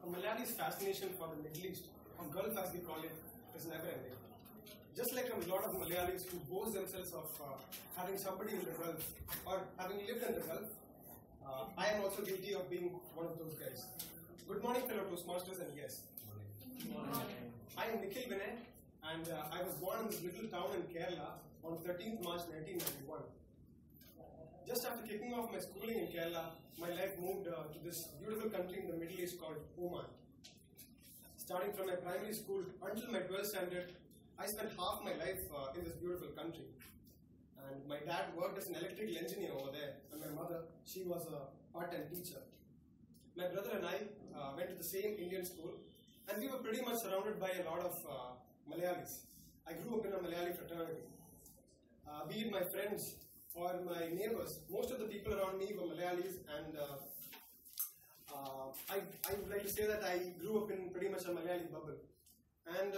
A Malayali's fascination for the Middle East, or Gulf as we call it, is never ending. Just like a lot of Malayalis who boast themselves of having somebody in the Gulf or having lived in the Gulf, I am also guilty of being one of those guys. Good morning, fellow Toastmasters and guests. I am Nikhil Vinay, and I was born in this little town in Kerala on 13th March 1991. Just after kicking off my schooling in Kerala, my life moved to this beautiful country in the Middle East called Oman. Starting from my primary school until my 12th standard, I spent half my life in this beautiful country. And my dad worked as an electrical engineer over there, and my mother, she was a part-time teacher. My brother and I went to the same Indian school, and we were pretty much surrounded by a lot of Malayalis. I grew up in a Malayali fraternity. Be it my friends or my neighbors, most of the people around me were Malayalis, and I would like to say that I grew up in pretty much a Malayali bubble. And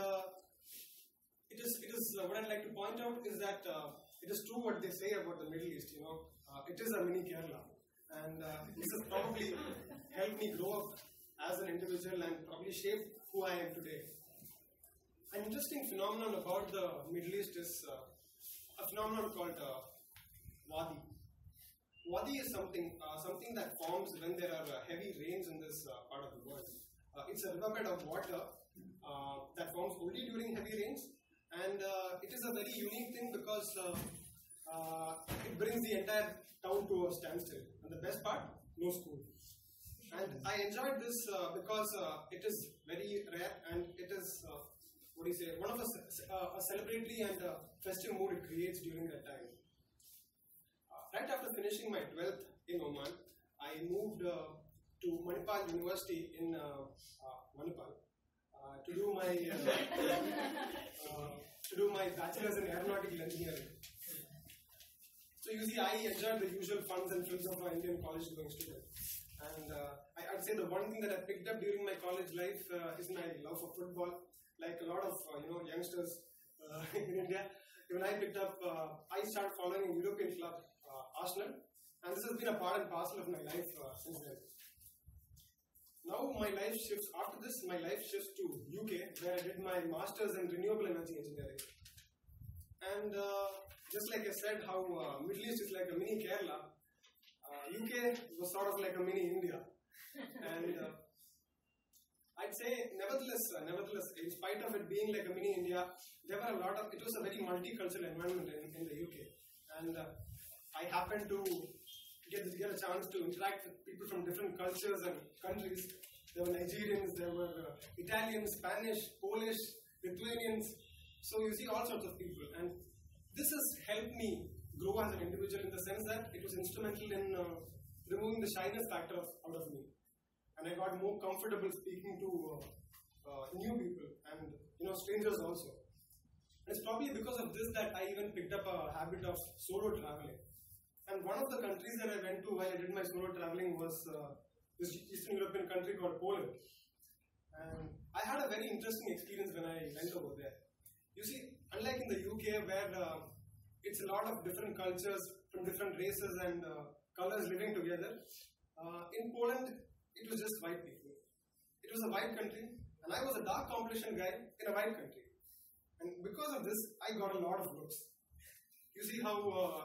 it is what I'd like to point out is that it is true what they say about the Middle East. It is a mini Kerala, and this has probably helped me grow up as an individual and probably shape who I am today. An interesting phenomenon about the Middle East is a phenomenon called Wadi. Wadi is something that forms when there are heavy rains in this part of the world. It's a riverbed of water that forms only during heavy rains, and it is a very unique thing because it brings the entire town to a standstill. And the best part, no school. And I enjoyed this because it is very rare, and it is one of a celebratory and festive mood it creates during that time. Right after finishing my 12th in Oman, I moved to Manipal University in Manipal to do my bachelor's in aeronautical engineering. So you see, I enjoyed the usual funs and frills of an Indian college-going student. And I'd say the one thing that I picked up during my college life is my love for football. Like a lot of youngsters in India, when I picked up, I started following a European club, Arsenal, and this has been a part and parcel of my life since then. Now after this my life shifts to UK, where I did my master's in renewable energy engineering. And just like I said, how Middle East is like a mini Kerala, UK was sort of like a mini India. And I'd say, nevertheless, in spite of it being like a mini India, it was a very multicultural environment in the UK. And I happened to get a chance to interact with people from different cultures and countries. There were Nigerians, there were Italians, Spanish, Polish, Lithuanians. So you see all sorts of people. And this has helped me grow as an individual in the sense that it was instrumental in removing the shyness factor out of me. And I got more comfortable speaking to new people and strangers also. And it's probably because of this that I even picked up a habit of solo traveling. And one of the countries that I went to while I did my solo traveling was this Eastern European country called Poland. And I had a very interesting experience when I went over there. You see, unlike in the UK where it's a lot of different cultures from different races and colors living together, in Poland it was just white people. It was a white country, and I was a dark complexion guy in a white country. And because of this, I got a lot of looks. You see how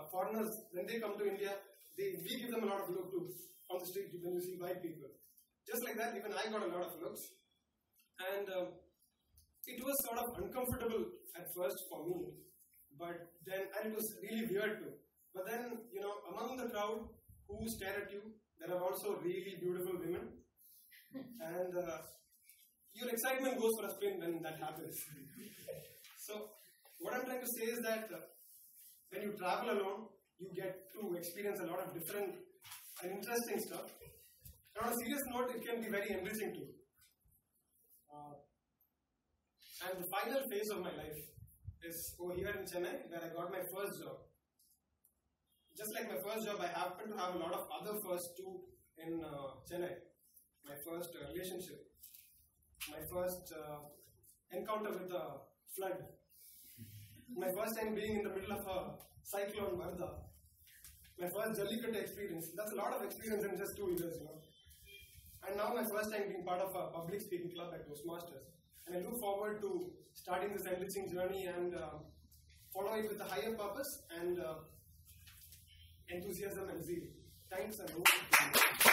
foreigners, when they come to India, we give them a lot of looks too on the street when you see white people. Just like that, even I got a lot of looks. And it was sort of uncomfortable at first for me, and it was really weird too. But then, among the crowd who stare at you, there are also really beautiful women. And your excitement goes for a spin when that happens. So, what I'm trying to say is that when you travel alone, you get to experience a lot of different and interesting stuff. And on a serious note, it can be very enriching too. And the final phase of my life is over here in Chennai, where I got my first job. Just like my first job, I happen to have a lot of other firsts too in Chennai. My first relationship, my first encounter with the flood, my first time being in the middle of a cyclone Varda, my first Jallikattu experience. That's a lot of experience in just 2 years, And now my first time being part of a public speaking club at Toastmasters. And I look forward to starting this enriching journey and follow it with a higher purpose and enthusiasm and zeal. Thanks and over.